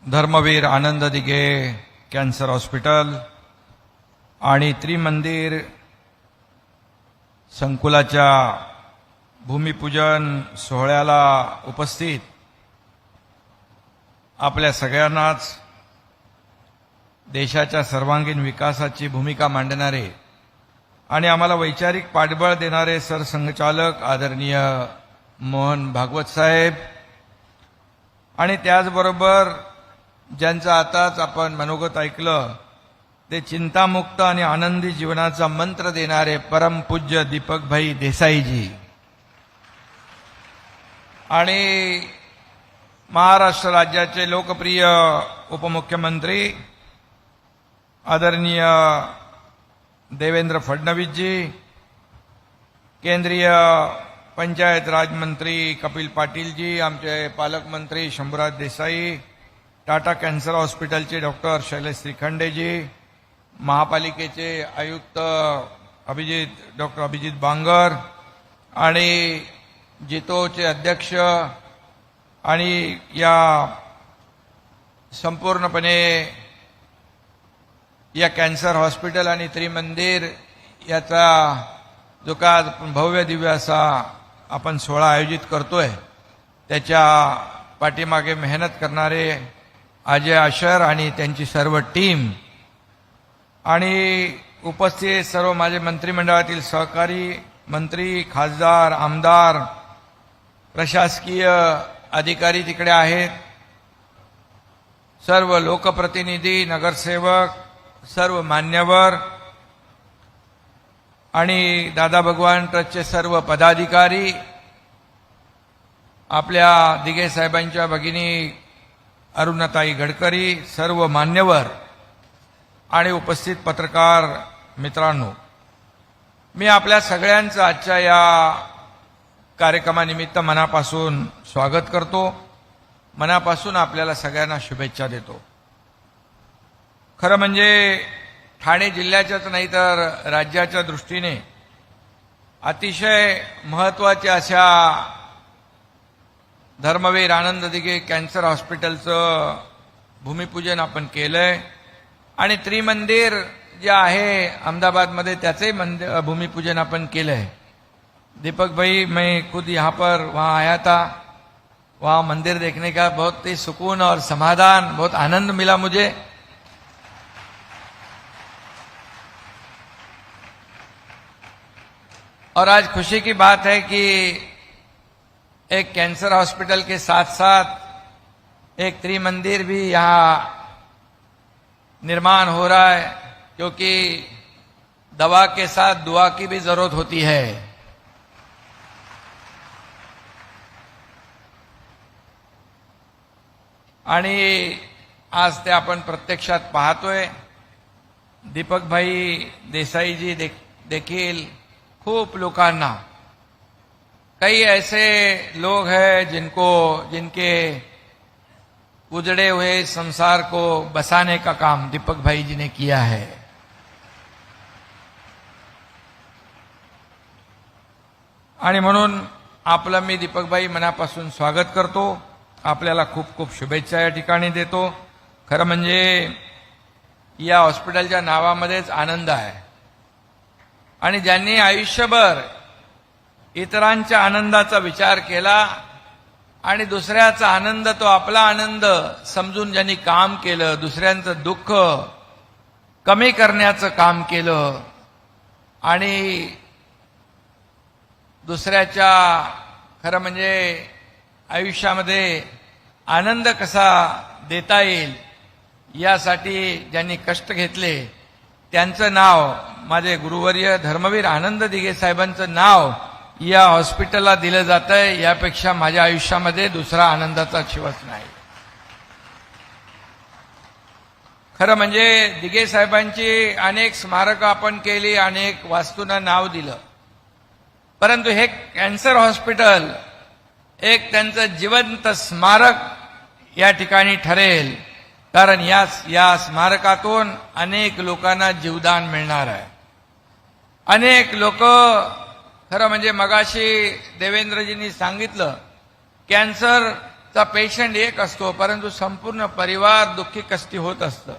Dharmveer Anand Dighe cancer hospital आणि त्रिमंदिर संकुलाच्या भूमिपूजन सोहळ्याला उपस्थित आपल्या सगळ्यांनाच देशाच्या सर्वांगीण विकासाची भूमिका मांडणारे आणि आम्हाला वैचारिक पाठबळ देणारे सरसंघचालक आदरणीय मोहन भागवत साहेब आणि त्याचबरोबर ज्यांचं आताच आपण मनोगत ऐकलं ते चिंतामुक्त आणि आनंदी जीवनाचा मंत्र देणारे परमपूज्य दीपकभाई देसाईजी आणि महाराष्ट्र राज्याचे लोकप्रिय उपमुख्यमंत्री आदरणीय देवेंद्र फडणवीसजी, केंद्रीय पंचायत राज मंत्री कपिल पाटीलजी, आमचे पालकमंत्री शंभूराज देसाई, टाटा कॅन्सर हॉस्पिटलचे डॉक्टर शैलेश श्रीखंडेजी, महापालिकेचे आयुक्त डॉक्टर अभिजित बांगर आणि जितोचे अध्यक्ष आणि या संपूर्णपणे या कॅन्सर हॉस्पिटल आणि त्रिमंदिर याचा जो का भव्य दिव्य असा आपण सोहळा आयोजित करतोय त्याच्या पाठीमागे मेहनत करणारे अजय आशर आणि त्यांची सर्व टीम आणि उपस्थित सर्व माझे मंत्रिमंडळातील सहकारी मंत्री, खासदार, आमदार, प्रशासकीय अधिकारी तिकडे आहेत, सर्व लोकप्रतिनिधी, नगरसेवक, सर्व मान्यवर आणि दादा भगवान ट्रस्टचे सर्व पदाधिकारी, आपल्या दिघे साहेबांच्या भगिनी अरुणाताई गडकरी, सर्व मान्यवर आणि उपस्थित पत्रकार मित्रांनो, मी आपल्या सगळ्यांचं आजच्या या कार्यक्रमानिमित्त मनापासून स्वागत करतो, मनापासून आपल्याला सगळ्यांना शुभेच्छा देतो. खरं म्हणजे ठाणे जिल्ह्याच्याच नाही तर राज्याच्या दृष्टीने अतिशय महत्त्वाच्या अशा धर्मवीर आनंद दिघे कॅन्सर हॉस्पिटलचं भूमिपूजन आपण केलंय आणि त्रिमंदिर जे आहे अहमदाबादमध्ये त्याचंही भूमिपूजन आपण केलंय. दीपक भाई, मैं खुद यहाँ पर वहाँ आया था, वहाँ मंदिर देखने का बहुत ही सुकून और समाधान, बहुत आनंद मिला मुझे. और आज खुशी की बात है कि एक कैंसर हॉस्पिटल के साथ साथ एक त्रिमंदिर भी यहाँ निर्माण हो रहा है, क्योंकि दवा के साथ दुआ की भी जरूरत होती है. आणि आज ते आपण प्रत्यक्षात पाहतोय. दीपकभाई देसाईजी देखील खूप लोकांना, कई ऐसे लोग हैं जिनके उजड़े हुए संसार को बसाने का काम दीपक भाई जी ने किया है. आणि म्हणून आपलं मी दीपक भाई मनापासून स्वागत करतो, आपल्याला खूप खूप शुभेच्छा या ठिकाणी देतो. खरं म्हणजे या हॉस्पिटलच्या नावामध्येच आनंद आहे आणि ज्यांनी आयुष्यभर इतरांच्या आनंदाचा विचार केला आणि दुसऱ्याचा आनंद तो आपला आनंद समजून ज्यांनी काम केलं, दुसऱ्यांचं दुःख कमी करण्याचं काम केलं आणि दुसऱ्याच्या खरं म्हणजे आयुष्यामध्ये आनंद कसा देता येईल यासाठी ज्यांनी कष्ट घेतले त्यांचं नाव, माझे गुरुवर्य धर्मवीर आनंद दिघे साहेबांचं नाव या हॉस्पिटलला दिलं जातंय. यापेक्षा माझ्या आयुष्यामध्ये दुसरा आनंदाचा शिवच नाही. खरं म्हणजे दिघे साहेबांची अनेक स्मारकं आपण केली, अनेक वास्तूंना नाव दिलं, परंतु हे कॅन्सर हॉस्पिटल एक त्यांचं जिवंत स्मारक या ठिकाणी ठरेल, कारण या स्मारकातून अनेक लोकांना जीवदान मिळणार आहे. अनेक लोक, खरं म्हणजे मगाशी देवेंद्रजींनी सांगितलं, कॅन्सर चा पेशंट एक असतो, परंतु संपूर्ण परिवार दुःखी कष्टी होत असतं.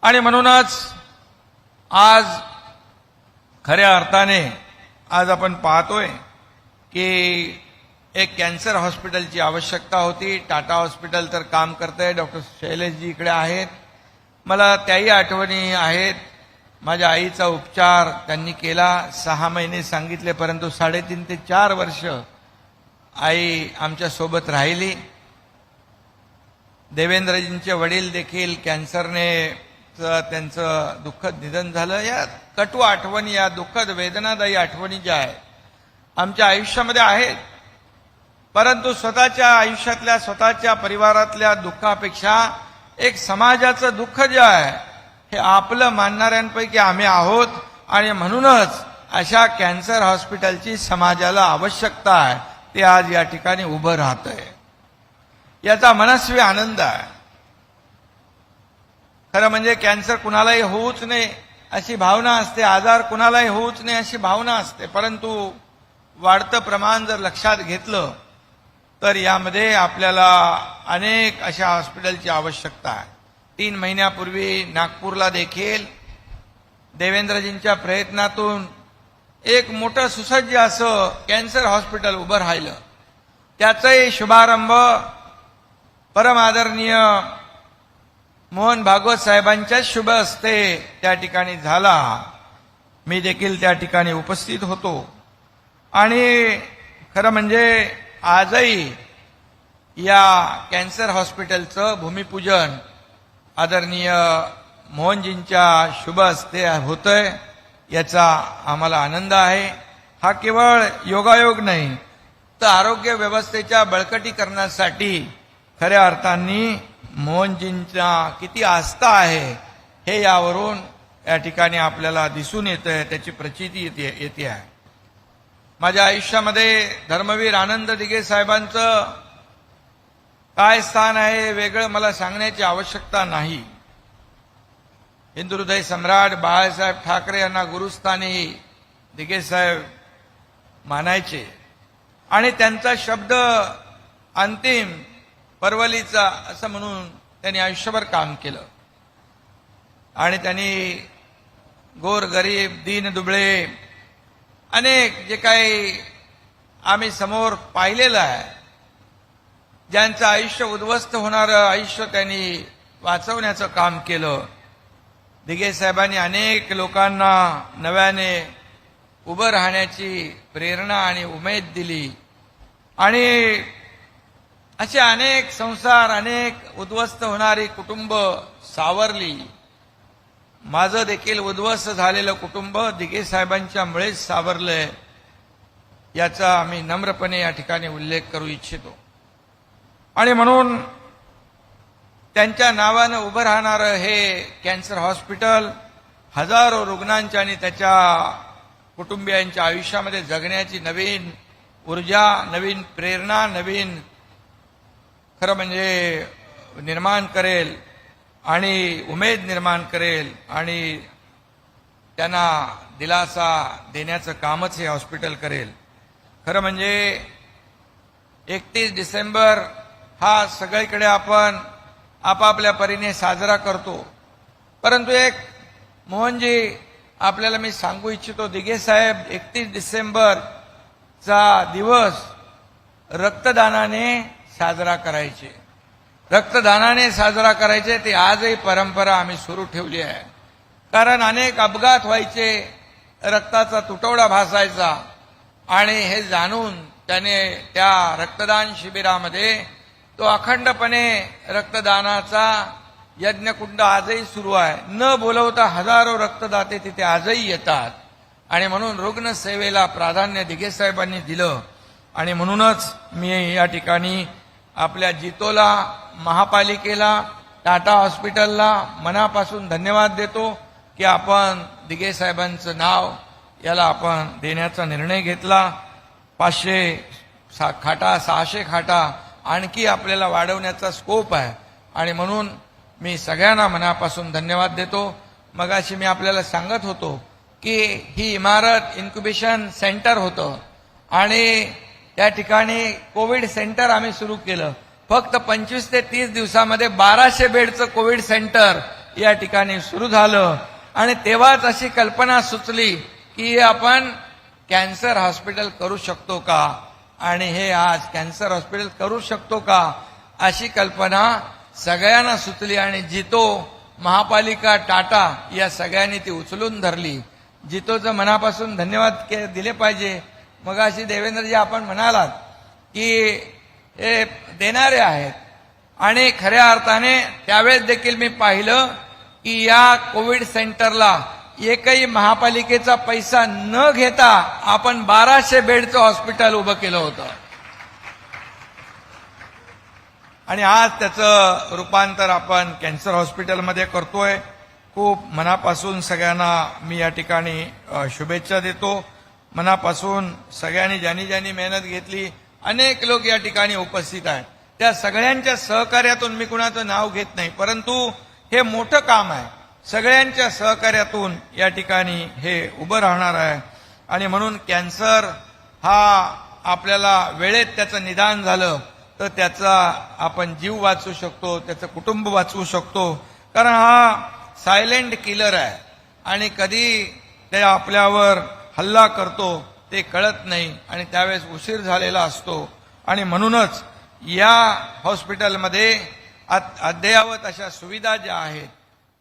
आणि म्हणूनच आज खऱ्या अर्थाने आज आपण पाहतोय की एक कॅन्सर हॉस्पिटलची आवश्यकता होती. टाटा हॉस्पिटल तर काम करतंय. डॉक्टर शैलेशजी इकडे आहेत. मला त्याही आठवणी आहेत. माझ्या आईचा उपचार त्यांनी केला. 6 महिने सांगितले, परंतु 3.5 ते 4 वर्ष आई आमच्या सोबत राहिली. देवेंद्रजींचे वडील देखील कॅन्सरने त्यांचं दुःखद निधन झालं. या कटू आठवणी, या दुःखद वेदनादायी आठवणी ज्या आहेत आमच्या आयुष्यामध्ये आहेत, परंतु स्वतःच्या आयुष्यातल्या स्वतःच्या परिवारातल्या दुःखापेक्षा एक समाजाचं दुःख जे आहे हे आपलं मानणाऱ्यांपैकी आम्ही आहोत. आणि म्हणूनच अशा कॅन्सर हॉस्पिटलची समाजाला आवश्यकता आहे. ते आज या ठिकाणी उभं राहतंय, याचा मनस्वी आनंद आहे. खरं म्हणजे कॅन्सर कुणालाही होऊच नये अशी भावना असते, आजार कुणालाही होऊच नये अशी भावना असते, परंतु वाढतं प्रमाण जर लक्षात घेतलं तर यामध्ये आपल्याला अनेक अशा हॉस्पिटलची आवश्यकता आहे. 3 महिन्यापूर्वी नागपूरला देखील देवेंद्रजींच्या प्रयत्नातून एक मोठं सुसज्ज असं कॅन्सर हॉस्पिटल उभं राहिलं. त्याचाही शुभारंभ परम आदरणीय मोहन भागवत साहेबांच्या शुभ हस्ते त्या ठिकाणी झाला. मी देखील त्या ठिकाणी उपस्थित होतो. आणि खरं म्हणजे आजही या कॅन्सर हॉस्पिटलचं भूमिपूजन आदरणीय मोहनजींच्या शुभ हस्ते होतंय, याचा आम्हाला आनंद आहे. हा केवळ योगायोग नाही, तर आरोग्य व्यवस्थेच्या बळकटीकरणासाठी खऱ्या अर्थाने मोहनजींचा किती आस्था आहे हे यावरून या ठिकाणी आपल्याला दिसून येतंय, त्याची प्रचिती येते आहे. माझ्या आयुष्यामध्ये धर्मवीर आनंद दिघे साहेबांचं काय स्थान आहे वेगळं मला सांगण्याची आवश्यकता नाही. हिंदू हृदय सम्राट बाळासाहेब ठाकरे यांना गुरुस्थानी दिघे साहेब मानायचे आणि त्यांचा शब्द अंतिम परवलीचा असं म्हणून त्यांनी आयुष्यभर काम केलं. आणि त्यांनी गोर गरीब दीन दुबळे अनेक जे काही आम्ही समोर पाहिलेलं आहे, ज्यांचं आयुष्य उद्ध्वस्त होणारं आयुष्य त्यांनी वाचवण्याचं काम केलं. दिघे साहेबांनी अनेक लोकांना नव्याने उभं राहण्याची प्रेरणा आणि उमेद दिली. आणि असे अनेक संसार, अनेक उद्ध्वस्त होणारी कुटुंब सावरली. माझं देखील उद्ध्वस्त झालेलं कुटुंब दिघे साहेबांच्यामुळेच सावरलंय, याचा आम्ही नम्रपणे या ठिकाणी उल्लेख करू इच्छितो. आणि म्हणून त्यांच्या नावानं उभं राहणारं हे कॅन्सर हॉस्पिटल हजारो रुग्णांच्या आणि त्याच्या कुटुंबियांच्या आयुष्यामध्ये जगण्याची नवीन ऊर्जा, नवीन प्रेरणा, नवीन खरं म्हणजे निर्माण करेल आणि उमेद निर्माण करेल आणि त्यांना दिलासा देण्याचं कामच हे हॉस्पिटल करेल. खरं म्हणजे 31 डिसेंबर हा सगळीकडे आपण आपापल्या परीने साजरा करतो, परंतु एक मोहनजी आपल्याला मी सांगू इच्छितो, दिघे साहेब 31 डिसेंबरचा दिवस रक्तदानाने साजरा करायचे. रक्तदानाने साजरा करायचे ते आजही परंपरा आम्ही सुरू ठेवली आहे. कारण अनेक अपघात व्हायचे, रक्ताचा तुटवडा भासायचा आणि हे जाणून त्याने त्या रक्तदान शिबिरामध्ये तो अखंडपणे रक्तदानाचा यज्ञकुंड आजही सुरू आहे. न बोलवता हजारो रक्तदाते तिथे आजही येतात आणि म्हणून रुग्ण सेवेला प्राधान्य दिघे साहेबांनी दिलं. आणि म्हणूनच मी या ठिकाणी आपल्या जितोला, महापालिकेला, टाटा हॉस्पिटलला मनापासून धन्यवाद देतो की आपण दिघे साहेबांचं नाव याला आपण देण्याचा निर्णय घेतला. 500 खाटा, 600 खाटा आणखी आपल्याला वाढवण्याचा स्कोप आहे आणि म्हणून मी सगळ्यांना मनापासून धन्यवाद देतो. मगाशी मी आपल्याला सांगत होतो की ही इमारत इन्क्युबेशन सेंटर होतं आणि त्या ठिकाणी कोविड सेंटर आम्ही सुरू केलं. फक्त 25 ते 30 दिवसामध्ये 1200 बेडचं कोविड सेंटर या ठिकाणी सुरू झालं. आणि तेव्हाच अशी कल्पना सुचली की आपण कॅन्सर हॉस्पिटल करू शकतो का, आणि हे आज कॅन्सर हॉस्पिटल करू शकतो का अशी कल्पना सगळ्यांना सुचली. आणि जितो, महापालिका, टाटा या सगळ्यांनी ती उचलून धरली. जितोचं मनापासून धन्यवाद दिले पाहिजे. मगाशी देवेंद्रजी आपण म्हणालात की हे देणारे आहेत, आणि खऱ्या अर्थाने त्यावेळेस देखील मी पाहिलं की या कोविड सेंटरला एकही महापालिकेचा पैसा न घेता आपण 1200 बेडचं हॉस्पिटल उभं केलं होतं. आणि आज त्याचं रूपांतर आपण कॅन्सर हॉस्पिटलमध्ये करतोय. खूप मनापासून सगळ्यांना मी या ठिकाणी शुभेच्छा देतो. मनापासून सगळ्यांनी ज्यांनी ज्यांनी मेहनत घेतली, अनेक लोक या ठिकाणी उपस्थित आहेत, त्या सगळ्यांच्या सहकार्यातून मी कुणाचं नाव घेत नाही, परंतु हे मोठं काम आहे. सगळ्यांच्या सहकार्यातून या ठिकाणी हे उभं राहणार आहे. आणि म्हणून कॅन्सर हा आपल्याला वेळेत त्याचं निदान झालं तर त्याचा आपण जीव वाचवू शकतो, त्याचं कुटुंब वाचवू शकतो. कारण हा सायलेंट किलर आहे आणि कधी ते आपल्यावर हल्ला करतो ते कळत नाही, आणि त्यावेळेस उशीर झालेला असतो. आणि म्हणूनच या हॉस्पिटलमध्ये अद्ययावत अशा सुविधा ज्या आहेत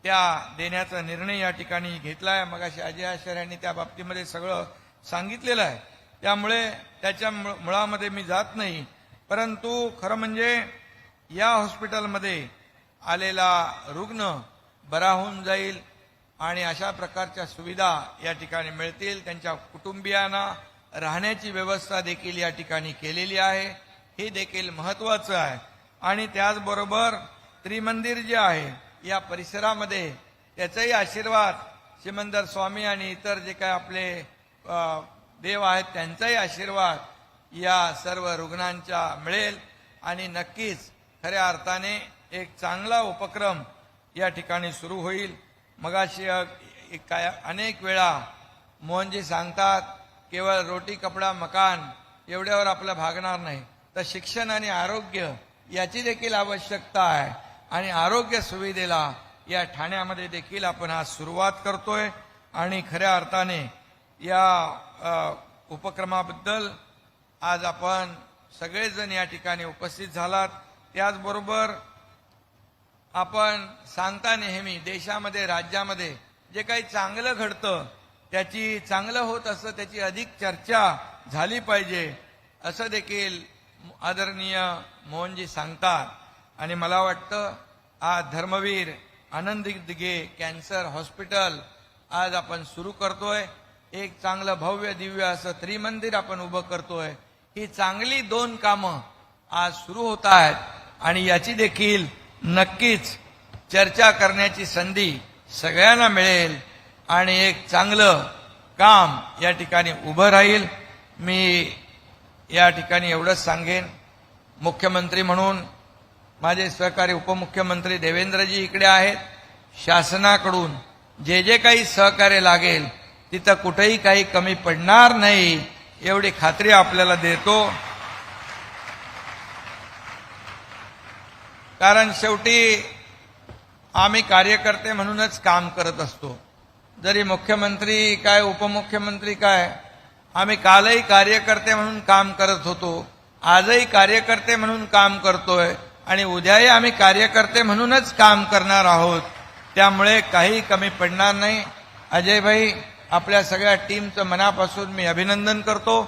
त्या देण्याचा निर्णय या ठिकाणी घेतला आहे. मगाशी अजय आशर यांनी त्या बाबतीमध्ये सगळं सांगितलेलं आहे, त्यामुळे त्याच्या मुळामध्ये मी जात नाही. परंतु खरं म्हणजे या हॉस्पिटलमध्ये आलेला रुग्ण बरा होऊन जाईल आणि अशा प्रकारच्या सुविधा या ठिकाणी मिळतील. त्यांच्या कुटुंबियांना राहण्याची व्यवस्था देखील या ठिकाणी केलेली आहे, हे देखील महत्वाचं आहे. आणि त्याचबरोबर त्रिमंदिर जे आहे या परिसरामध्ये त्याचाही आशीर्वाद सिमंदर स्वामी आणि इतर जे काय आपले देव आहेत त्यांचाही आशीर्वाद या सर्व रुग्णांच्या मिळेल. आणि नक्कीच खऱ्या अर्थाने एक चांगला उपक्रम या ठिकाणी सुरू होईल. मगाशी अनेक वेळा मोहनजी सांगतात केवळ रोटी कपडा मकान एवढ्यावर आपलं भागणार नाही, तर शिक्षण आणि आरोग्य याची देखील आवश्यकता आहे. आणि आरोग्य सुविधेला या ठाण्यामध्ये देखील आपण आज सुरुवात करतोय. आणि खऱ्या अर्थाने या उपक्रमाबद्दल आज आपण सगळेजण या ठिकाणी उपस्थित झालात. त्याचबरोबर आपण सांगता नेहमी देशामध्ये, राज्यामध्ये जे काही चांगलं घडतं त्याची चांगलं होत असतं त्याची अधिक चर्चा झाली पाहिजे, असं देखील आदरणीय मोहनजी सांगतात. आणि मला वाटतं आज धर्मवीर आनंद दिघे कॅन्सर हॉस्पिटल आज आपण सुरू करतोय. एक चांगलं भव्य दिव्य असं त्रिमंदिर आपण उभं करतोय. ही चांगली 2 कामं आज सुरू होत आहेत आणि याची देखील नक्कीच चर्चा करण्याची संधी सगळ्यांना मिळेल आणि एक चांगलं काम या ठिकाणी उभं राहील. मी या ठिकाणी एवढंच सांगेन, मुख्यमंत्री म्हणून माझे सहकारी उपमुख्यमंत्री देवेंद्रजी इकडे आहेत. शासनाकडून जे जे काही सहकार्य लागेल तिथं कुठेही काही कमी पडणार नाही एवढी खात्री आपल्याला देतो. कारण शेवटी आम्ही कार्यकर्ते म्हणूनच काम करत असतो. जरी मुख्यमंत्री काय उपमुख्यमंत्री काय, आम्ही कालही कार्यकर्ते म्हणून काम करत होतो, आजही कार्यकर्ते म्हणून काम करतोय आणि उद्याही आम्ही कार्यकर्ते म्हणूनच काम करणार आहोत. त्यामुळे काही कमी पडणार नाही. अजय भाई, आपल्या सगळ्या टीमचं मनापासून मी अभिनंदन करतो.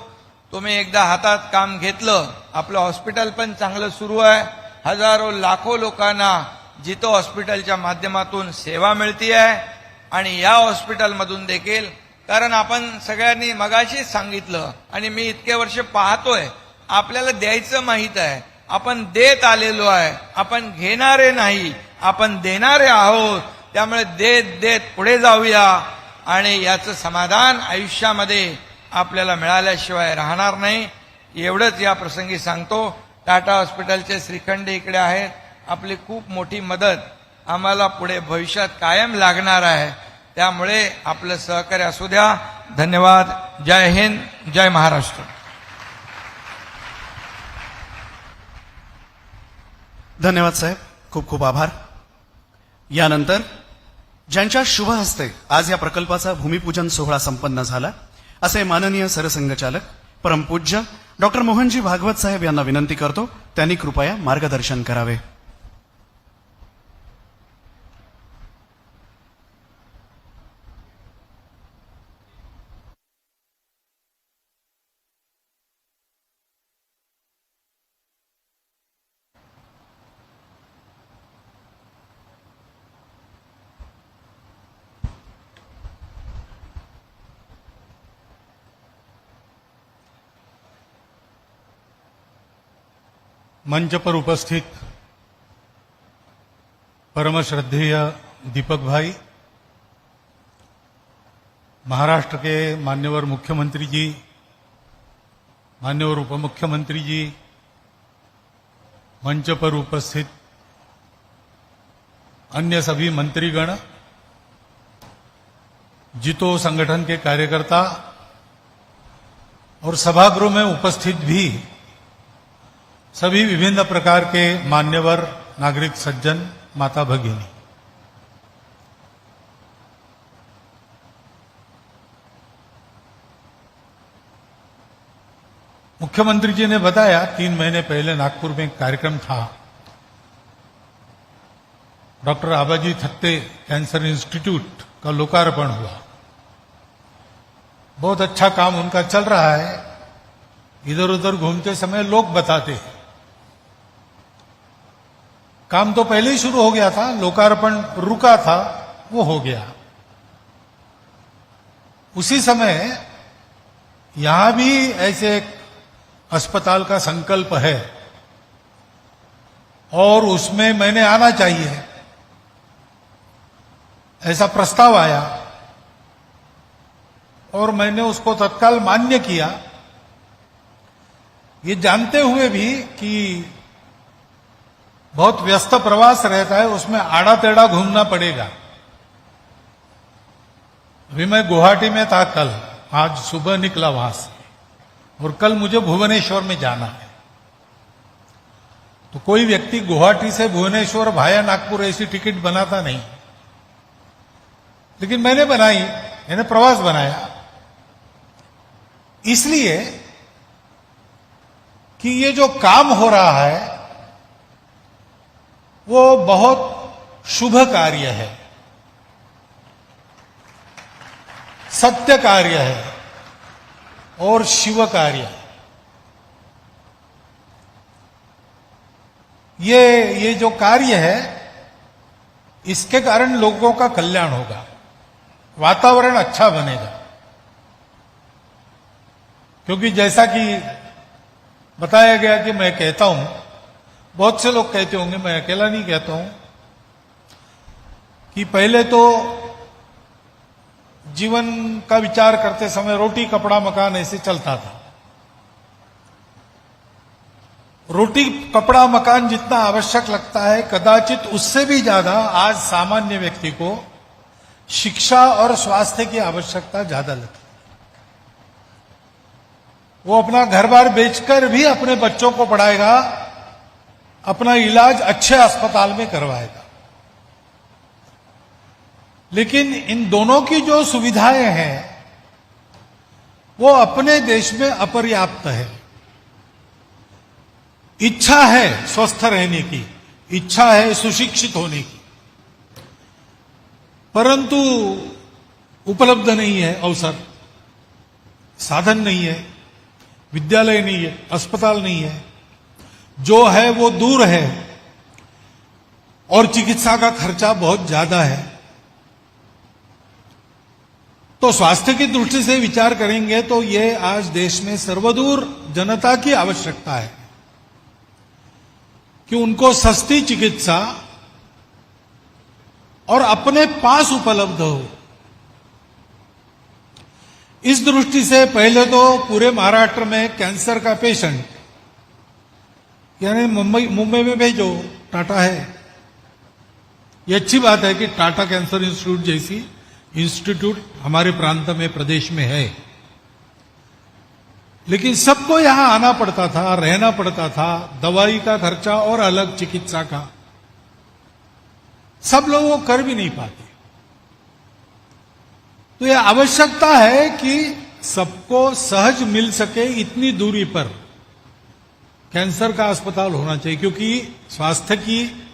तुम्ही एकदा हातात काम घेतलं, आपलं हॉस्पिटल पण चांगलं सुरू आहे. हजारो लाखो लोकांना जितो हॉस्पिटलच्या माध्यमातून सेवा मिळते आहे आणि या हॉस्पिटलमधून देखील, कारण आपण सगळ्यांनी मगाशीच सांगितलं आणि मी इतके वर्ष पाहतोय, आपल्याला द्यायचं माहीत आहे, आपण देत आलेलो आहे, आपण घेणारे नाही, आपण देणारे आहोत. त्यामुळे देत देत पुढे जाऊया आणि याचं समाधान आयुष्यामध्ये आपल्याला मिळाल्याशिवाय राहणार नाही. एवढंच या प्रसंगी सांगतो. टाटा हॉस्पिटलचे श्रीखंडे इकडे आहेत. आपली खूप मोठी मदत आम्हाला पुढे भविष्यात कायम लागणार आहे. त्यामुळे आपलं सहकार्य असू द्या. धन्यवाद. जय हिंद, जय महाराष्ट्र. धन्यवाद साहेब, खूप खूप आभार. यानंतर ज्यांच्या शुभ हस्ते आज या प्रकल्पाचा भूमिपूजन सोहळा संपन्न झाला असे माननीय सरसंघचालक परमपूज्य डॉक्टर मोहनजी भागवत साहेब यांना विनंती करतो, त्यांनी कृपया मार्गदर्शन करावे. मंच पर उपस्थित परम श्रद्धेय दीपक भाई, महाराष्ट्र के मान्यवर मुख्यमंत्री जी, मान्यवर उपमुख्यमंत्री जी, मंच पर उपस्थित अन्य सभी मंत्रीगण, जितो संगठन के कार्यकर्ता और सभागृह में उपस्थित भी सभी विभिन्न प्रकार के मान्यवर नागरिक सज्जन, माता भगिनी, मुख्यमंत्री जी ने बताया 3 महीने पहले नागपुर में एक कार्यक्रम था. Doctor Abaji Thatte cancer institute का लोकार्पण हुआ. बहुत अच्छा काम उनका चल रहा है. इधर उधर घूमते समय लोग बताते हैं, काम तो पहले ही शुरू हो गया था, लोकार्पण रुका था, वो हो गया. उसी समय यहां भी ऐसे एक अस्पताल का संकल्प है और उसमें मैंने आना चाहिए, ऐसा प्रस्ताव आया और मैंने उसको तत्काल मान्य किया, ये जानते हुए भी कि बहुत व्यस्त प्रवास रहता है, उसमें आड़ा टेढ़ा घूमना पड़ेगा. अभी मैं गुवाहाटी में था कल, आज सुबह निकला वहां से, और कल मुझे भुवनेश्वर में जाना है. तो कोई व्यक्ति गुवाहाटी से भुवनेश्वर भाया नागपुर ऐसी टिकट बनाता नहीं, लेकिन मैंने बनाई, मैंने प्रवास बनाया इसलिए कि ये जो काम हो रहा है वो बहुत शुभ कार्य है, सत्य कार्य है और शिव कार्य है. ये जो कार्य है इसके कारण लोगों का कल्याण होगा, वातावरण अच्छा बनेगा. क्योंकि जैसा कि बताया गया कि मैं कहता हूं, बहुत से लोग कहते होंगे, मैं अकेला नहीं कहता हूं, कि पहले तो जीवन का विचार करते समय रोटी कपड़ा मकान ऐसे चलता था. रोटी कपड़ा मकान जितना आवश्यक लगता है, कदाचित उससे भी ज्यादा आज सामान्य व्यक्ति को शिक्षा और स्वास्थ्य की आवश्यकता ज्यादा लगती है. वो अपना घर बार बेचकर भी अपने बच्चों को पढ़ाएगा, अपना इलाज अच्छे अस्पताल में करवाएगा. लेकिन इन दोनों की जो सुविधाएं हैं वो अपने देश में अपर्याप्त है. इच्छा है स्वस्थ रहने की, इच्छा है सुशिक्षित होने की, परंतु उपलब्ध नहीं है अवसर, साधन नहीं है, विद्यालय नहीं है, अस्पताल नहीं है, जो है वो दूर है और चिकित्सा का खर्चा बहुत ज्यादा है. तो स्वास्थ्य की दृष्टि से विचार करेंगे तो ये आज देश में सर्वदूर जनता की आवश्यकता है कि उनको सस्ती चिकित्सा और अपने पास उपलब्ध हो. इस दृष्टि से पहले तो पूरे महाराष्ट्र में कैंसर का पेशेंट यानी मुंबई में भेजो, टाटा है. ये अच्छी बात है कि टाटा कैंसर इंस्टीट्यूट जैसी इंस्टीट्यूट हमारे प्रांत में, प्रदेश में है. लेकिन सबको यहां आना पड़ता था, रहना पड़ता था, दवाई का खर्चा और अलग चिकित्सा का, सब लोग वो कर भी नहीं पाते। तो यह आवश्यकता है कि सबको सहज मिल सके इतनी दूरी पर कैंसर का अस्पताल होना चाहिए, क्योंकि स्वास्थ्य की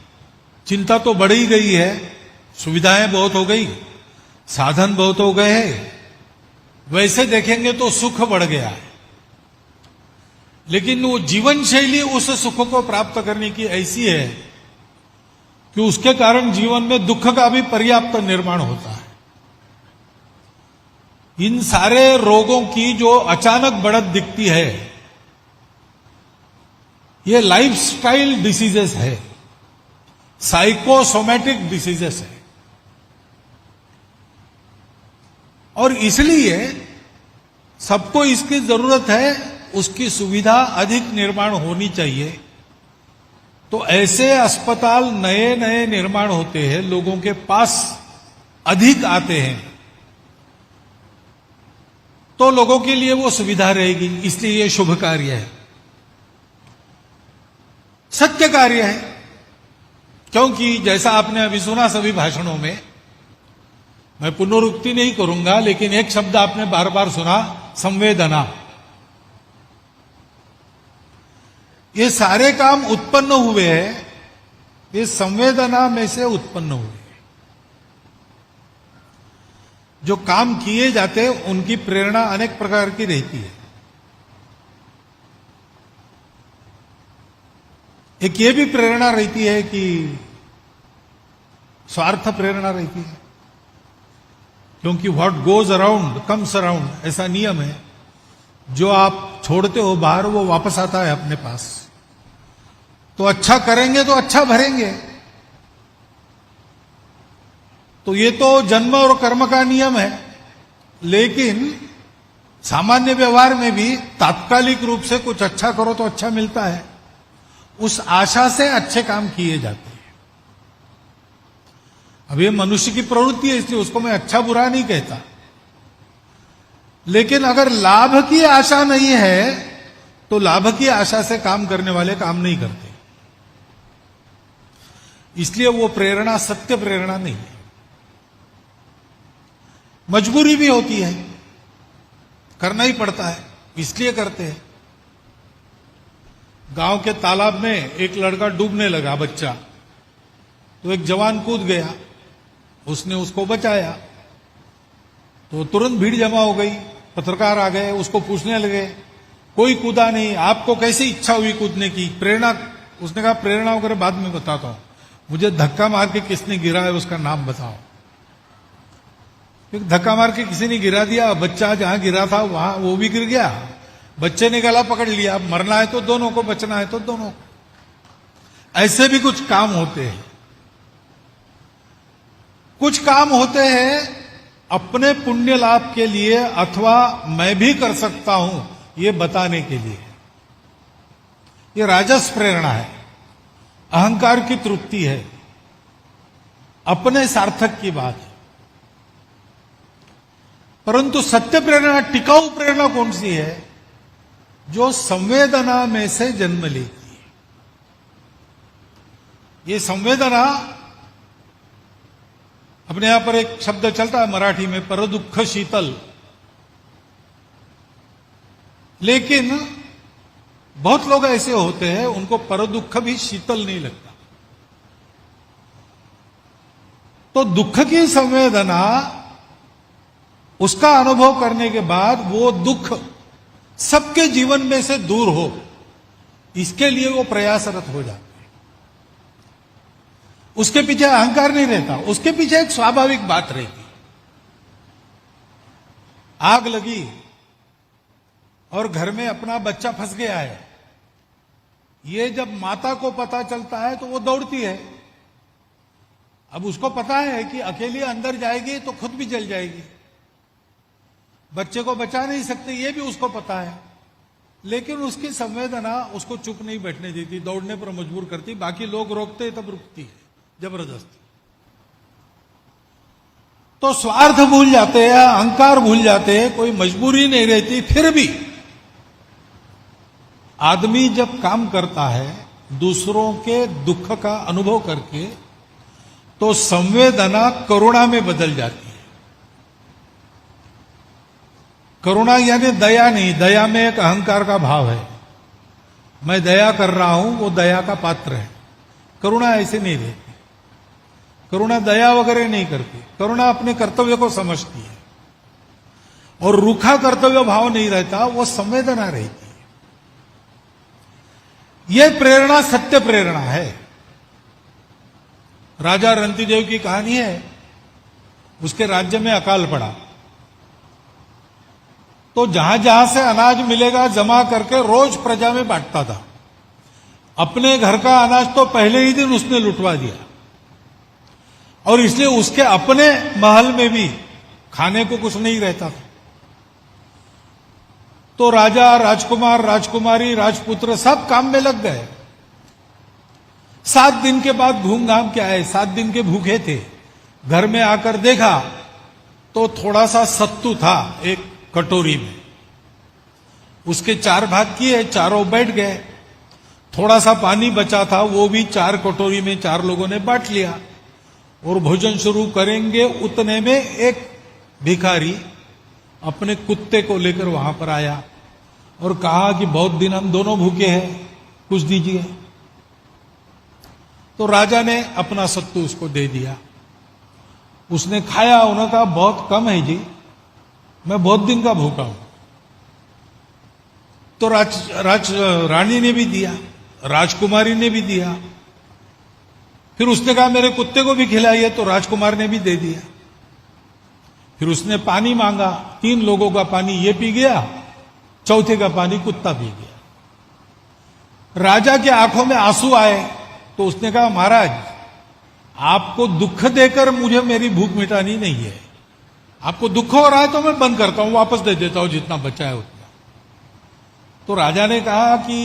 चिंता तो बढ़ ही गई है, सुविधाएं बहुत हो गई, साधन बहुत हो गए हैं, वैसे देखेंगे तो सुख बढ़ गया है, लेकिन वो जीवन शैली उस सुख को प्राप्त करने की ऐसी है कि उसके कारण जीवन में दुख का भी पर्याप्त निर्माण होता है। इन सारे रोगों की जो अचानक बढ़त दिखती है, ये लाइफस्टाइल डिसीजेस है, साइकोसोमैटिक डिसीजेस है, और इसलिए सबको इसकी जरूरत है, उसकी सुविधा अधिक निर्माण होनी चाहिए। तो ऐसे अस्पताल नए नए निर्माण होते हैं, लोगों के पास अधिक आते हैं, तो लोगों के लिए वो सुविधा रहेगी। इसलिए ये शुभ कार्य है, सत्य कार्य है, क्योंकि जैसा आपने अभी सुना सभी भाषणों में, मैं पुनरुक्ति नहीं करूंगा, लेकिन एक शब्द आपने बार बार सुना, संवेदना। ये सारे काम उत्पन्न हुए हैं, ये संवेदना में से उत्पन्न हुए। जो काम किए जाते हैं उनकी प्रेरणा अनेक प्रकार की रहती है। एक ये भी प्रेरणा रहती है कि स्वार्थ प्रेरणा रहती है, क्योंकि what goes around comes around, ऐसा नियम है। जो आप छोड़ते हो बाहर वो वापस आता है अपने पास। तो अच्छा करेंगे तो अच्छा भरेंगे। तो ये तो जन्म और कर्म का नियम है, लेकिन सामान्य व्यवहार में भी तात्कालिक रूप से कुछ अच्छा करो तो अच्छा मिलता है, उस आशा से अच्छे काम किए जाते हैं। अब ये मनुष्य की प्रवृत्ति है, इसलिए उसको मैं अच्छा बुरा नहीं कहता, लेकिन अगर लाभ की आशा नहीं है तो लाभ की आशा से काम करने वाले काम नहीं करते। इसलिए वो प्रेरणा सत्य प्रेरणा नहीं है, मजबूरी भी होती है, करना ही पड़ता है, इसलिए करते हैं। गांव के तालाब में एक लड़का डूबने लगा, बच्चा, तो एक जवान कूद गया, उसने उसको बचाया। तो तुरंत भीड़ जमा हो गई, पत्रकार आ गए, उसको पूछने लगे, कोई कूदा नहीं, आपको कैसी इच्छा हुई कूदने की, प्रेरणा? उसने कहा प्रेरणा वगैरह बाद में बताता हूं, मुझे धक्का मार के किसने गिरा है उसका नाम बताओ। क्योंकि धक्का मार के किसी ने गिरा दिया, बच्चा जहां गिरा था वहां वो भी गिर गया, बच्चे ने गला पकड़ लिया। मरना है तो दोनों को, बचना है तो दोनों को। ऐसे भी कुछ काम होते हैं। कुछ काम होते हैं अपने पुण्य लाभ के लिए, अथवा मैं भी कर सकता हूं ये बताने के लिए। ये राजस प्रेरणा है, अहंकार की तृप्ति है, अपने सार्थक की बात है। परंतु सत्य प्रेरणा, टिकाऊ प्रेरणा कौन सी है? जो संवेदना में से जन्म लेती है। ये संवेदना, अपने यहां पर एक शब्द चलता है मराठी में, परदुःख शीतल, लेकिन बहुत लोग ऐसे होते हैं उनको परदुःख भी शीतल नहीं लगता। तो दुख की संवेदना, उसका अनुभव करने के बाद वो दुख सबके जीवन में से दूर हो, इसके लिए वो प्रयासरत हो जाते हैं। उसके पीछे अहंकार नहीं रहता, उसके पीछे एक स्वाभाविक बात रहती। आग लगी और घर में अपना बच्चा फंस गया है, ये जब माता को पता चलता है तो वो दौड़ती है। अब उसको पता है कि अकेली अंदर जाएगी तो खुद भी जल जाएगी, बच्चे को बचा नहीं सकते, ये भी उसको पता है, लेकिन उसकी संवेदना उसको चुप नहीं बैठने देती, दौड़ने पर मजबूर करती। बाकी लोग रोकते तब रुकती है जबरदस्ती। तो स्वार्थ भूल जाते हैं, अहंकार भूल जाते हैं, कोई मजबूरी नहीं रहती, फिर भी आदमी जब काम करता है दूसरों के दुख का अनुभव करके, तो संवेदना करुणा में बदल जाती है। करुणा यानी दया नहीं, दया में एक अहंकार का भाव है, मैं दया कर रहा हूं, वो दया का पात्र है। करुणा ऐसे नहीं रहती, करुणा दया वगैरह नहीं करती, करुणा अपने कर्तव्य को समझती है, और रूखा कर्तव्य भाव नहीं रहता, वो संवेदना रहती है। यह प्रेरणा सत्य प्रेरणा है। राजा रंतिदेव की कहानी है, उसके राज्य में अकाल पड़ा, तो जहां जहां से अनाज मिलेगा जमा करके रोज प्रजा में बांटता था। अपने घर का अनाज तो पहले ही दिन उसने लुटवा दिया, और इसलिए उसके अपने महल में भी खाने को कुछ नहीं रहता था। तो राजा, राजकुमार, राजकुमारी, राजपुत्र सब काम में लग गए। 7 दिन के बाद घूम घाम के आए, 7 दिन के भूखे थे। घर में आकर देखा तो थोड़ा सा सत्तू था एक कटोरी में, उसके 4 भाग किए, चारों बैठ गए। थोड़ा सा पानी बचा था, वो भी 4 कटोरी में 4 लोगों ने बांट लिया, और भोजन शुरू करेंगे उतने में एक भिखारी अपने कुत्ते को लेकर वहां पर आया और कहा कि बहुत दिन हम दोनों भूखे हैं, कुछ दीजिए। तो राजा ने अपना सत्तू उसको दे दिया, उसने खाया। उन्होंने कहा बहुत कम है जी, मैं बहुत दिन का भूखा हूं। तो रानी ने भी दिया, राजकुमारी ने भी दिया। फिर उसने कहा मेरे कुत्ते को भी खिलाइए, तो राजकुमार ने भी दे दिया। फिर उसने पानी मांगा, 3 लोगों का पानी ये पी गया, चौथे का पानी कुत्ता पी गया। राजा के आंखों में आंसू आए, तो उसने कहा महाराज आपको दुख देकर मुझे मेरी भूख मिटानी नहीं है, आपको दुख हो रहा है तो मैं बंद करता हूं, वापस दे देता हूं जितना बचा है उतना। तो राजा ने कहा कि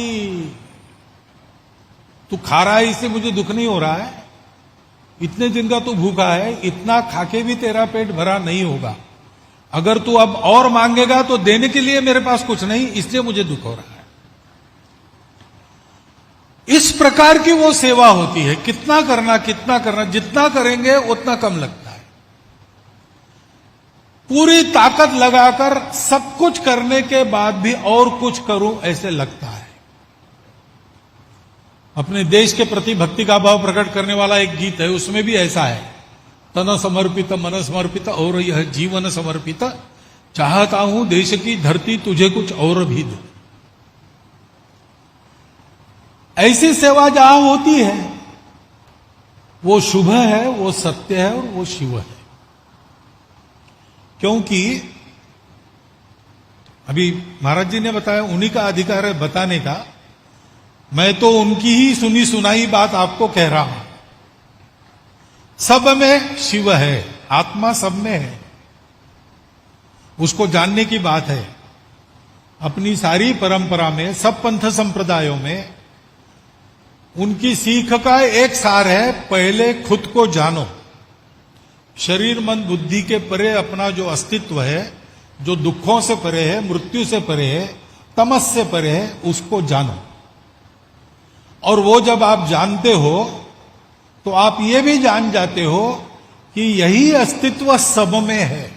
तू खा रहा है इससे मुझे दुख नहीं हो रहा है, इतने दिन का तू भूखा है, इतना खाके भी तेरा पेट भरा नहीं होगा, अगर तू अब और मांगेगा तो देने के लिए मेरे पास कुछ नहीं, इसलिए मुझे दुख हो रहा है। इस प्रकार की वो सेवा होती है। कितना करना, जितना करेंगे उतना कम लगता है। पूरी ताकत लगाकर सब कुछ करने के बाद भी और कुछ करूं ऐसे लगता है। अपने देश के प्रति भक्ति का भाव प्रकट करने वाला एक गीत है, उसमें भी ऐसा है, तन समर्पित मन समर्पित और यह जीवन समर्पित, चाहता हूं देश की धरती तुझे कुछ और भी दे। ऐसी सेवा जहां होती है वो शुभ है, वो सत्य है और वो शिव है। क्योंकि अभी महाराज जी ने बताया, उन्हीं का अधिकार है बताने का, मैं तो उनकी ही सुनी सुनाई बात आपको कह रहा हूं। सब में शिव है, आत्मा सब में है, उसको जानने की बात है। अपनी सारी परंपरा में, सब पंथ संप्रदायों में उनकी सीख का एक सार है, पहले खुद को जानो। शरीर मन बुद्धि के परे अपना जो अस्तित्व है, जो दुखों से परे है, मृत्यु से परे है, तमस से परे है, उसको जानो। और वो जब आप जानते हो तो आप ये भी जान जाते हो कि यही अस्तित्व सब में है,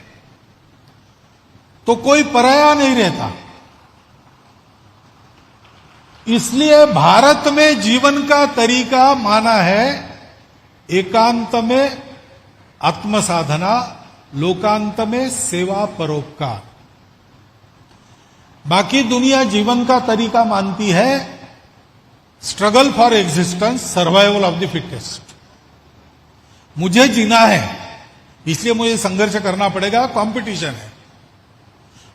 तो कोई पराया नहीं रहता। इसलिए भारत में जीवन का तरीका माना है एकांत में आत्मसाधना, लोकांत में सेवा परोपकार। बाकी दुनिया जीवन का तरीका मानती है struggle for existence, survival of the fittest. मुझे जीना है इसलिए मुझे संघर्ष करना पड़ेगा, कंपटीशन है।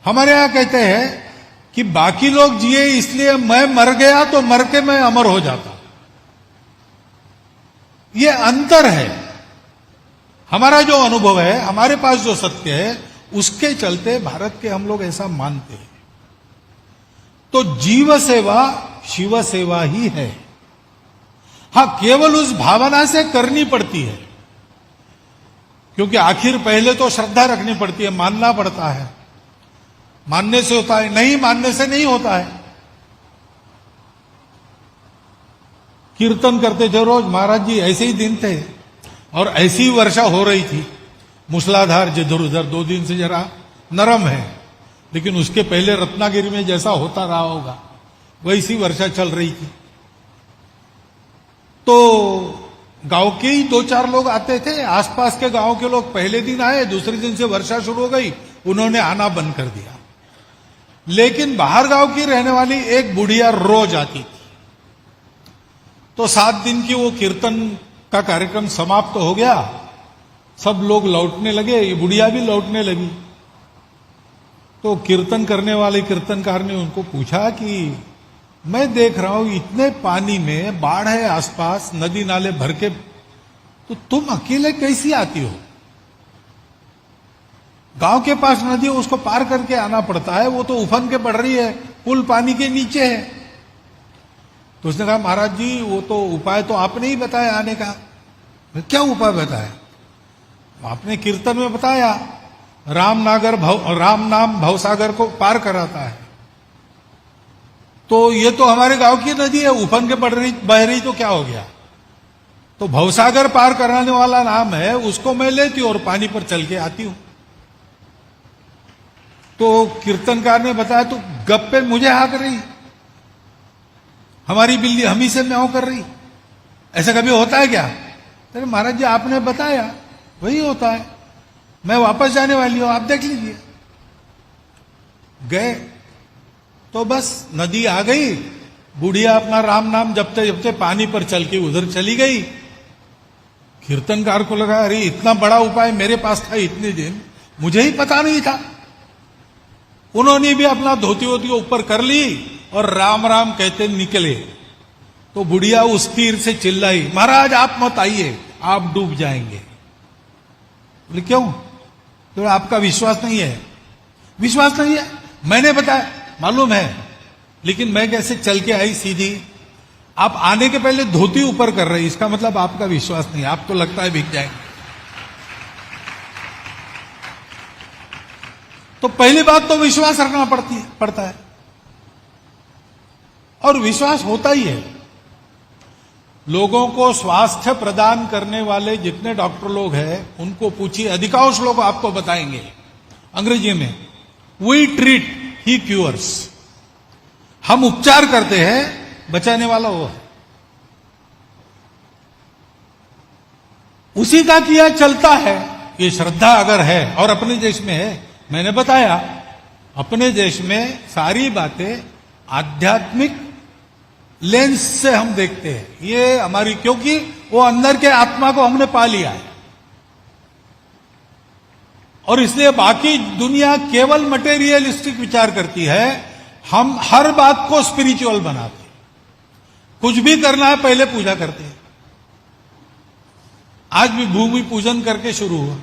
हमारे यहां कहते हैं कि बाकी लोग जिए इसलिए मैं मर गया तो मर के मैं अमर हो जाता। ये अंतर है। हमारा जो अनुभव है, हमारे पास जो सत्य है, उसके चलते भारत के हम लोग ऐसा मानते हैं। तो जीव सेवा शिव सेवा ही है। हां, केवल उस भावना से करनी पड़ती है, क्योंकि आखिर पहले तो श्रद्धा रखनी पड़ती है, मानना पड़ता है। मानने से होता है, नहीं मानने से नहीं होता है। कीर्तन करते थे रोज। महाराज जी ऐसे ही दिन थे और ऐसी वर्षा हो रही थी मूसलाधार, जिधर उधर 2 दिन से जरा नरम है, लेकिन उसके पहले रत्नागिरी में जैसा होता रहा होगा वैसी वर्षा चल रही थी। तो गांव के ही 2-4 लोग आते थे, आसपास के गांव के लोग पहले दिन आए, दूसरे दिन से वर्षा शुरू हो गई, उन्होंने आना बंद कर दिया। लेकिन बाहर गांव की रहने वाली एक बुढ़िया रोज आती थी। तो 7 दिन की वो कीर्तन का कार्यक्रम समाप्त हो गया, सब लोग लौटने लगे, ये बुढ़िया भी लौटने लगी। तो कीर्तन करने वाले कीर्तनकार ने उनको पूछा कि मैं देख रहा हूं इतने पानी में, बाढ़ है आसपास, नदी नाले भर के, तो तुम अकेले कैसी आती हो? गांव के पास नदी है, उसको पार करके आना पड़ता है, वो तो उफन के बढ़ रही है, पुल पानी के नीचे है। तो उसने कहा महाराज जी वो तो उपाय तो आपने ही बताया आने का। क्या उपाय बताया? आपने कीर्तन में बताया राम नाम भवसागर को पार कराता है। तो ये तो हमारे गांव की नदी है, उफन के बह रही तो क्या हो गया? तो भवसागर पार कराने वाला नाम है, उसको मैं लेती हूं और पानी पर चल के आती हूं। तो कीर्तनकार ने बताया तो गप्पे मुझे हाँक रही, हमारी बिल्ली हम ही से म्याऊं कर रही, ऐसा कभी होता है क्या? अरे महाराज जी आपने बताया वही होता है, मैं वापस जाने वाली हूं, आप देख लीजिए। गए तो बस नदी आ गई, बुढ़िया अपना राम नाम जपते जपते पानी पर चल के उधर चली गई। कीर्तनकार को लगा अरे इतना बड़ा उपाय मेरे पास था इतने दिन, मुझे ही पता नहीं था। उन्होंने भी अपना धोती वोती ऊपर कर ली और राम राम कहते निकले। तो बुढ़िया उस तीर से चिल्लाई महाराज आप मत आइए, आप डूब जाएंगे। बोले क्यों? तो आपका विश्वास नहीं है? विश्वास नहीं है, मैंने बताया मालूम है, लेकिन मैं कैसे चल के आई सीधी, आप आने के पहले धोती ऊपर कर रही, इसका मतलब आपका विश्वास नहीं, आप तो लगता है भीग जाएंगे। तो पहली बात तो विश्वास रखना पड़ता है, और विश्वास होता ही है। लोगों को स्वास्थ्य प्रदान करने वाले जितने डॉक्टर लोग हैं उनको पूछिए, अधिकांश लोग आपको बताएंगे अंग्रेजी में वी ट्रीट ही क्यूअर्स, हम उपचार करते हैं, बचाने वाला वो है। उसी का किया चलता है। ये श्रद्धा अगर है, और अपने देश में है, मैंने बताया अपने देश में सारी बातें आध्यात्मिक लेंस से हम देखते हैं, ये हमारी, क्योंकि वो अंदर के आत्मा को हमने पा लिया है, और इसलिए बाकी दुनिया केवल मटेरियलिस्टिक विचार करती है, हम हर बात को स्पिरिचुअल बनाते हैं। कुछ भी करना है पहले पूजा करते हैं। आज भी भूमि पूजन करके शुरू हुआ।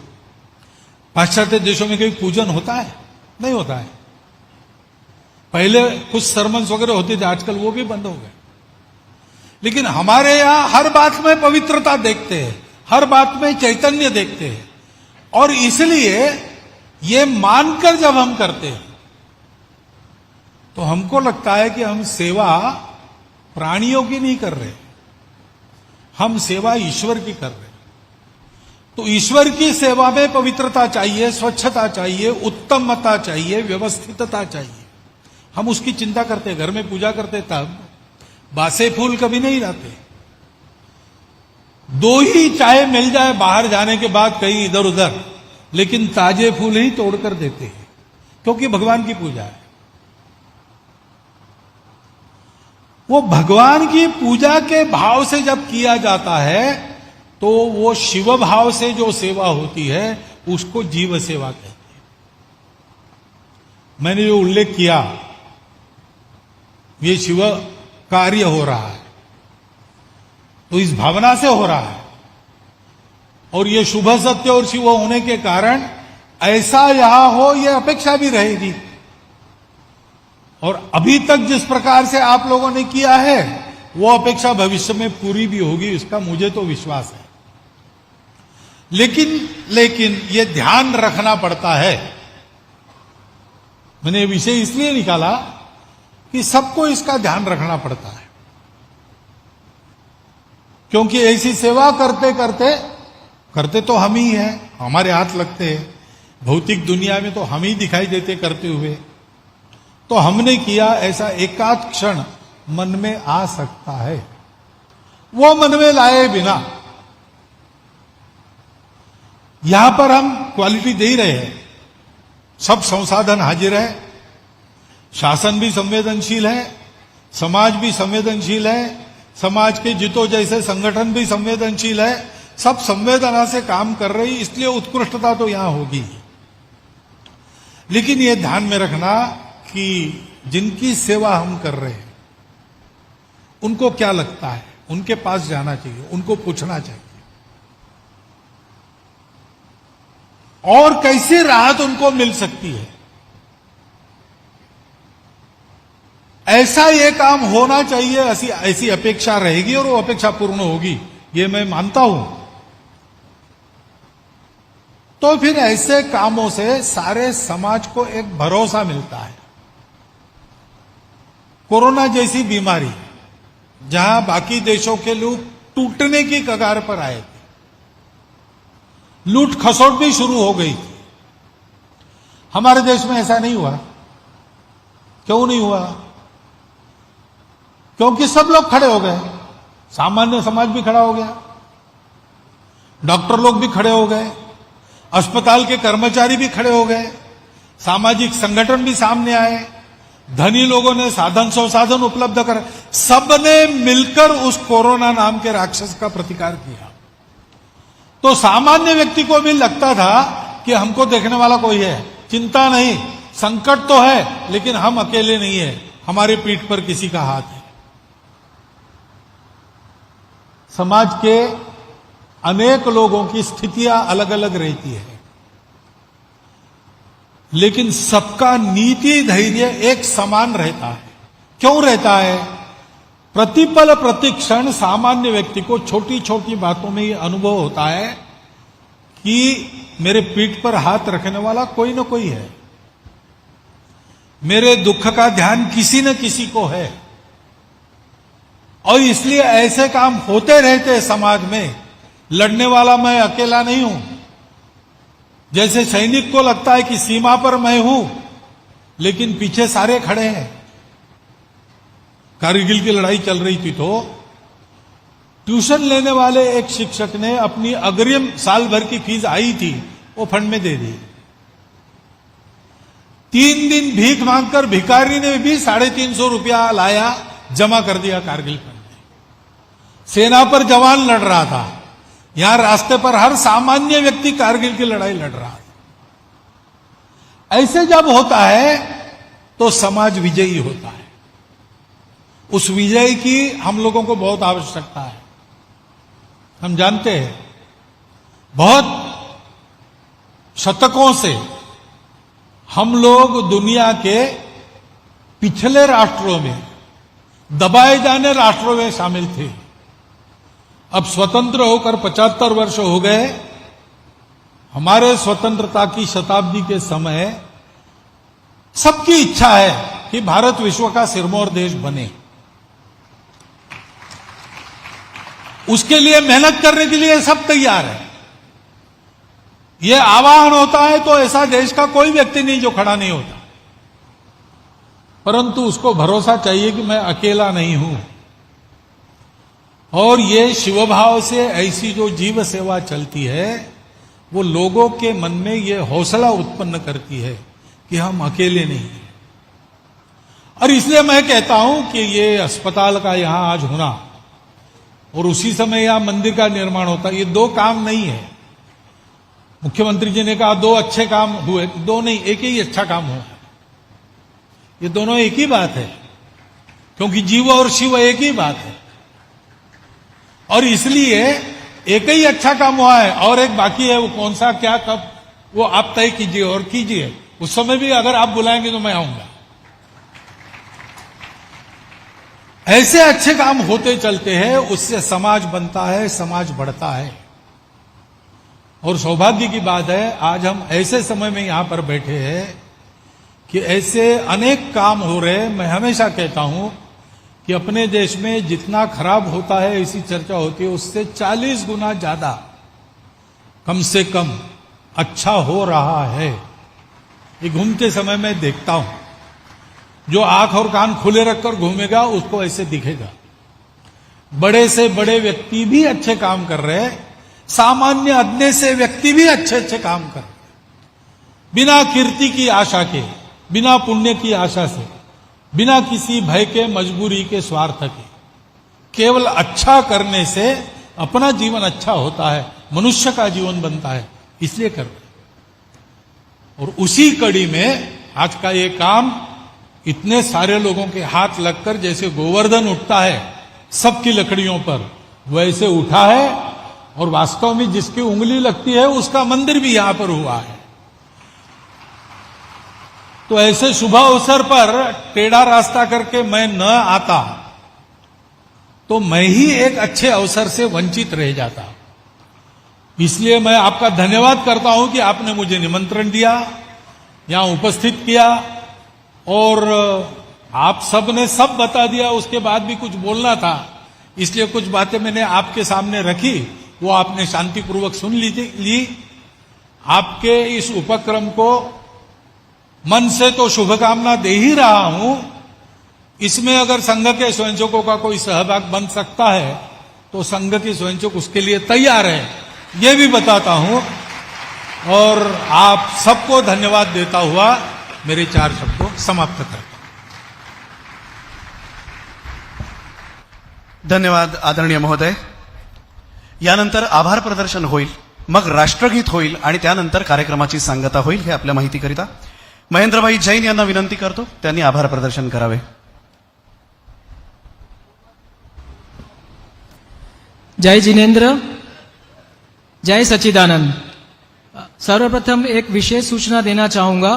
पाश्चात्य देशों में कोई पूजन होता है? नहीं होता है। पहले कुछ सरमन्स वगैरह होते थे, आजकल वो भी बंद हो गए। लेकिन हमारे यहां हर बात में पवित्रता देखते हैं, हर बात में चैतन्य देखते हैं, और इसलिए ये मानकर जब हम करते हैं तो हमको लगता है कि हम सेवा प्राणियों की नहीं कर रहे, हम सेवा ईश्वर की कर रहे हैं। तो ईश्वर की सेवा में पवित्रता चाहिए, स्वच्छता चाहिए, उत्तमता चाहिए, व्यवस्थितता चाहिए। हम उसकी चिंता करते हैं, घर में पूजा करते तब बासे फूल कभी नहीं लाते। 2 ही चाहे मिल जाए बाहर जाने के बाद कहीं इधर उधर, लेकिन ताजे फूल ही तोड़कर देते हैं, क्योंकि भगवान की पूजा है। वो भगवान की पूजा के भाव से जब किया जाता है तो वो शिव भाव से जो सेवा होती है उसको जीव सेवा कहते हैं। मैंने जो उल्लेख किया, ये शिव कार्य हो रहा है तो इस भावना से हो रहा है, और ये शुभ सत्य और शिव होने के कारण ऐसा यहां हो, ये अपेक्षा भी रहेगी। और अभी तक जिस प्रकार से आप लोगों ने किया है वो अपेक्षा भविष्य में पूरी भी होगी, इसका मुझे तो विश्वास है। लेकिन ये ध्यान रखना पड़ता है। मैंने ये विषय इसलिए निकाला कि सबको इसका ध्यान रखना पड़ता है। क्योंकि ऐसी सेवा करते करते करते तो हम ही हैं, हमारे हाथ लगते हैं, भौतिक दुनिया में तो हम ही दिखाई देते करते हुए। तो हमने किया, ऐसा एकाध क्षण मन में आ सकता है। वो मन में लाए बिना यहां पर हम क्वालिटी दे ही रहे हैं। सब संसाधन हाजिर है, शासन भी संवेदनशील है, समाज भी संवेदनशील है, समाज के जितो जैसे संगठन भी संवेदनशील है, सब संवेदना से काम कर रही, इसलिए उत्कृष्टता तो यहां होगी। लेकिन यह ध्यान में रखना कि जिनकी सेवा हम कर रहे हैं उनको क्या लगता है, उनके पास जाना चाहिए, उनको पूछना चाहिए और कैसी राहत उनको मिल सकती है। ऐसा ये काम होना चाहिए, ऐसी अपेक्षा रहेगी और वो अपेक्षा पूर्ण होगी, ये मैं मानता हूं। तो फिर ऐसे कामों से सारे समाज को एक भरोसा मिलता है। कोरोना जैसी बीमारी जहां बाकी देशों के लोग टूटने की कगार पर आए थे, लूट खसोट भी शुरू हो गई थी, हमारे देश में ऐसा नहीं हुआ। क्यों नहीं हुआ? क्योंकि सब लोग खड़े हो गए, सामान्य समाज भी खड़ा हो गया, डॉक्टर लोग भी खड़े हो गए, अस्पताल के कर्मचारी भी खड़े हो गए, सामाजिक संगठन भी सामने आए, धनी लोगों ने साधन संसाधन उपलब्ध कर, सबने मिलकर उस कोरोना नाम के राक्षस का प्रतिकार किया। तो सामान्य व्यक्ति को भी लगता था कि हमको देखने वाला कोई है, चिंता नहीं, संकट तो है लेकिन हम अकेले नहीं है, हमारे पीठ पर किसी का हाथ है। समाज के अनेक लोगों की स्थितियां अलग अलग रहती है, लेकिन सबका नीति धैर्य एक समान रहता है। क्यों रहता है? प्रतिपल प्रतिक्षण सामान्य व्यक्ति को छोटी छोटी बातों में यह अनुभव होता है कि मेरे पीठ पर हाथ रखने वाला कोई न कोई है, मेरे दुख का ध्यान किसी न किसी को है। और इसलिए ऐसे काम होते रहते हैं समाज में। लड़ने वाला मैं अकेला नहीं हूं, जैसे सैनिक को लगता है कि सीमा पर मैं हूं, लेकिन पीछे सारे खड़े हैं। कारगिल की लड़ाई चल रही थी तो ट्यूशन लेने वाले एक शिक्षक ने अपनी अग्रिम साल भर की फीस आई थी वो फंड में दे दी। 3 दिन भीख मांगकर भिखारी ने भी 350 रुपया लाया, जमा कर दिया कारगिल फंड में। सेना पर जवान लड़ रहा था, यहां रास्ते पर हर सामान्य व्यक्ति कारगिल की लड़ाई लड़ रहा था। ऐसे जब होता है तो समाज विजयी होता है। उस विजय की हम लोगों को बहुत आवश्यकता है। हम जानते हैं बहुत शतकों से हम लोग दुनिया के पिछले राष्ट्रों में, दबाए जाने राष्ट्रों में शामिल थे। अब स्वतंत्र होकर 75 वर्ष हो गए। हमारे स्वतंत्रता की शताब्दी के समय सबकी इच्छा है कि भारत विश्व का सिरमौर देश बने। उसके लिए मेहनत करने के लिए सब तैयार है। यह आह्वान होता है तो ऐसा देश का कोई व्यक्ति नहीं जो खड़ा नहीं होता, परंतु उसको भरोसा चाहिए कि मैं अकेला नहीं हूं। और ये शिवभाव से ऐसी जो जीव सेवा चलती है वो लोगों के मन में ये हौसला उत्पन्न करती है कि हम अकेले नहीं हैं। और इसलिए मैं कहता हूं कि ये अस्पताल का यहां आज होना और उसी समय यहां मंदिर का निर्माण होता, ये 2 काम नहीं है। मुख्यमंत्री जी ने कहा 2 अच्छे काम हुए, 2 नहीं, एक ही अच्छा काम हुआ। ये दोनों एक ही बात है, क्योंकि जीव और शिव एक ही बात है। और इसलिए एक ही अच्छा काम हुआ है और एक बाकी है, वो कौन सा क्या कब वो आप तय कीजिए और कीजिए। उस समय भी अगर आप बुलाएंगे तो मैं आऊंगा। ऐसे अच्छे काम होते चलते हैं, उससे समाज बनता है, समाज बढ़ता है। और सौभाग्य की बात है आज हम ऐसे समय में यहां पर बैठे हैं कि ऐसे अनेक काम हो रहे हैं। मैं हमेशा कहता हूं कि अपने देश में जितना खराब होता है, ऐसी चर्चा होती है, उससे 40 गुना ज्यादा कम से कम अच्छा हो रहा है। ये घूमते समय मैं देखता हूं, जो आंख और कान खुले रखकर घूमेगा उसको ऐसे दिखेगा। बड़े से बड़े व्यक्ति भी अच्छे काम कर रहे हैं, सामान्य अदने से व्यक्ति भी अच्छे अच्छे काम कर रहे हैं, बिना कीर्ति की आशा के, बिना पुण्य की आशा से, बिना किसी भय के, मजबूरी के, स्वार्थ के। केवल अच्छा करने से अपना जीवन अच्छा होता है, मनुष्य का जीवन बनता है, इसलिए कर रहे हैं। और उसी कड़ी में आज का ये काम इतने सारे लोगों के हाथ लगकर, जैसे गोवर्धन उठता है सबकी लकड़ियों पर, वैसे उठा है। और वास्तव में जिसकी उंगली लगती है उसका मंदिर भी यहां पर हुआ है। तो ऐसे शुभ अवसर पर टेढ़ा रास्ता करके मैं न आता तो मैं ही एक अच्छे अवसर से वंचित रह जाता। इसलिए मैं आपका धन्यवाद करता हूं कि आपने मुझे निमंत्रण दिया, यहां उपस्थित किया, और आप सब ने सब बता दिया। उसके बाद भी कुछ बोलना था, इसलिए कुछ बातें मैंने आपके सामने रखी, वो आपने शांतिपूर्वक सुन ली। आपके इस उपक्रम को मन से तो शुभकामना दे ही रहा हूं। इसमें अगर संघ के स्वयंसेवकों का कोई सहभाग बन सकता है तो संघ के स्वयंसेवक उसके लिए तैयार है, ये भी बताता हूं। और आप सबको धन्यवाद देता हुआ मेरे 4 शब्दों समाप्त करता हूं। धन्यवाद आदरणीय महोदय. यानंतर आभार प्रदर्शन होईल, मग राष्ट्रगीत होईल आणि त्यानंतर कार्यक्रमाची सांगता होईल. हे आपल्या माहितीकरिता महेंद्रभाई जैन यांना विनंती करतो, त्यांनी आभार प्रदर्शन करावे. जय जिनेन्द्र, जय सच्चिदानंद. सर्वप्रथम एक विशेष सूचना देना चाहूंगा.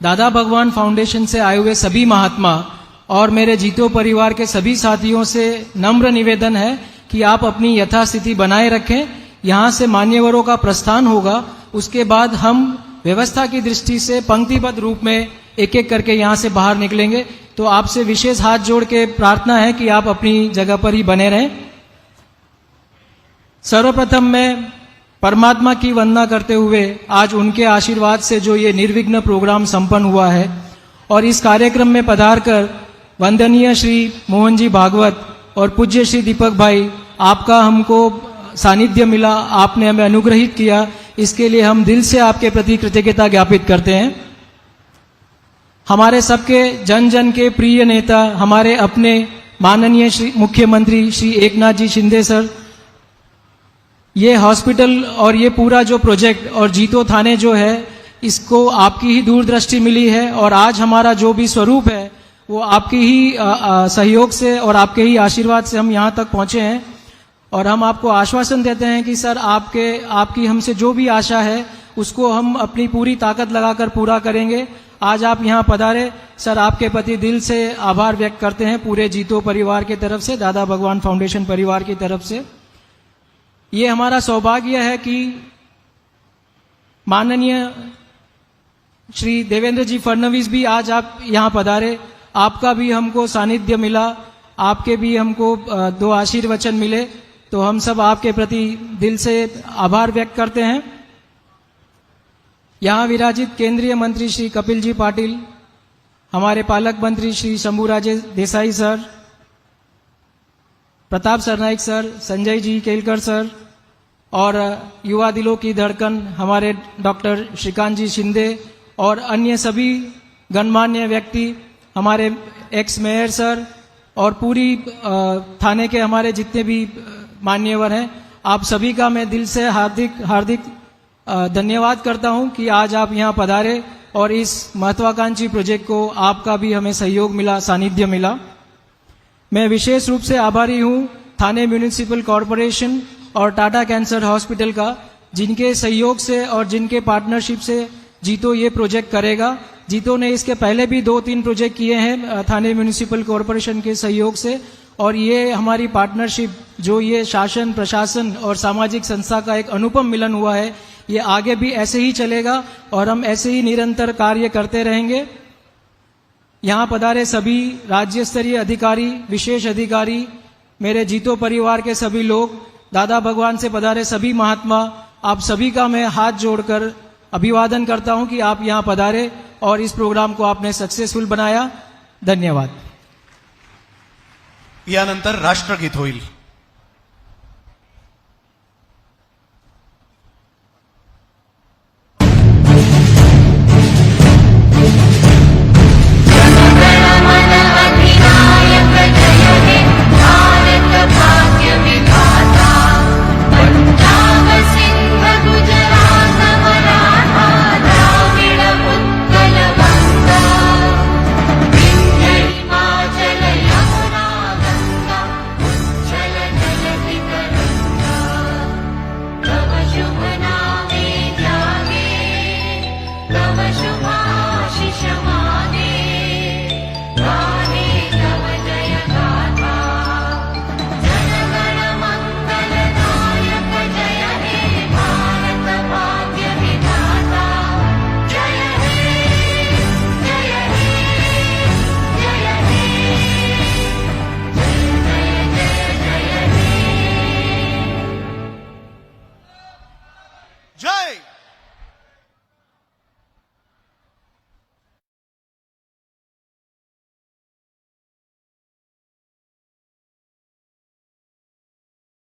दादा भगवान फाउंडेशन से आए हुए सभी महात्मा और मेरे जीतो परिवार के सभी साथियों से नम्र निवेदन है कि आप अपनी यथास्थिति बनाए रखें. यहां से मान्यवरों का प्रस्थान होगा, उसके बाद हम व्यवस्था की दृष्टि से पंक्तिबद्ध रूप में एक एक करके यहां से बाहर निकलेंगे. तो आपसे विशेष हाथ जोड़ के प्रार्थना है कि आप अपनी जगह पर ही बने रहें. सर्वप्रथम मैं परमात्मा की वंदना करते हुए आज उनके आशीर्वाद से जो ये निर्विघ्न प्रोग्राम संपन्न हुआ है और इस कार्यक्रम में पधारकर वंदनीय श्री मोहन जी भागवत और पूज्य श्री दीपक भाई, आपका हमको सानिध्य मिला, आपने हमें अनुग्रहित किया, इसके लिए हम दिल से आपके प्रति कृतज्ञता ज्ञापित करते हैं. हमारे सबके जन जन के प्रिय नेता, हमारे अपने माननीय श्री मुख्यमंत्री श्री एकनाथ जी शिंदे सर, ये हॉस्पिटल और ये पूरा जो प्रोजेक्ट और जीतो थाने जो है, इसको आपकी ही दूरदृष्टि मिली है और आज हमारा जो भी स्वरूप है वो आपकी ही सहयोग से और आपके ही आशीर्वाद से हम यहाँ तक पहुँचे हैं. और हम आपको आश्वासन देते हैं कि सर आपकी हमसे जो भी आशा है उसको हम अपनी पूरी ताकत लगाकर पूरा करेंगे. आज आप यहाँ पधारे सर, आपके प्रति दिल से आभार व्यक्त करते हैं पूरे जीतो परिवार की तरफ से, दादा भगवान फाउंडेशन परिवार की तरफ से. ये हमारा सौभाग्य है कि माननीय श्री देवेंद्र जी फडणवीस भी आज आप यहाँ पधारे, आपका भी हमको सानिध्य मिला, आपके भी हमको 2 आशीर्वचन मिले. तो हम सब आपके प्रति दिल से आभार व्यक्त करते हैं. यहाँ विराजित केंद्रीय मंत्री श्री कपिल जी पाटिल, हमारे पालक मंत्री Shri Shambhuraje Desai sir, Pratap Sarnaik sir, Sanjay ji Kelkar sir और युवा दिलों की धड़कन हमारे डॉक्टर श्रीकांत जी शिंदे और अन्य सभी गणमान्य व्यक्ति, हमारे एक्स मेयर सर और पूरी थाने के हमारे जितने भी मान्यवर हैं, आप सभी का मैं दिल से हार्दिक धन्यवाद करता हूं कि आज आप यहां पधारे और इस महत्वाकांक्षी प्रोजेक्ट को आपका भी हमें सहयोग मिला, सानिध्य मिला. मैं विशेष रूप से आभारी हूं थाने म्यूनिसिपल कॉरपोरेशन और टाटा कैंसर हॉस्पिटल का, जिनके सहयोग से और जिनके पार्टनरशिप से जीतो ये प्रोजेक्ट करेगा. जीतो ने इसके पहले भी 2-3 प्रोजेक्ट किए हैं थाने म्यूनिसिपल कॉरपोरेशन के सहयोग से, और ये हमारी पार्टनरशिप जो ये शासन, प्रशासन और सामाजिक संस्था का एक अनुपम मिलन हुआ है, ये आगे भी ऐसे ही चलेगा और हम ऐसे ही निरंतर कार्य करते रहेंगे. यहाँ पधारे सभी राज्य स्तरीय अधिकारी, विशेष अधिकारी, मेरे जीतो परिवार के सभी लोग, दादा भगवान से पधारे सभी महात्मा, आप सभी का मैं हाथ जोड़कर अभिवादन करता हूं कि आप यहाँ पधारे और इस प्रोग्राम को आपने सक्सेसफुल बनाया। धन्यवाद। यानंतर राष्ट्रगीत होईल।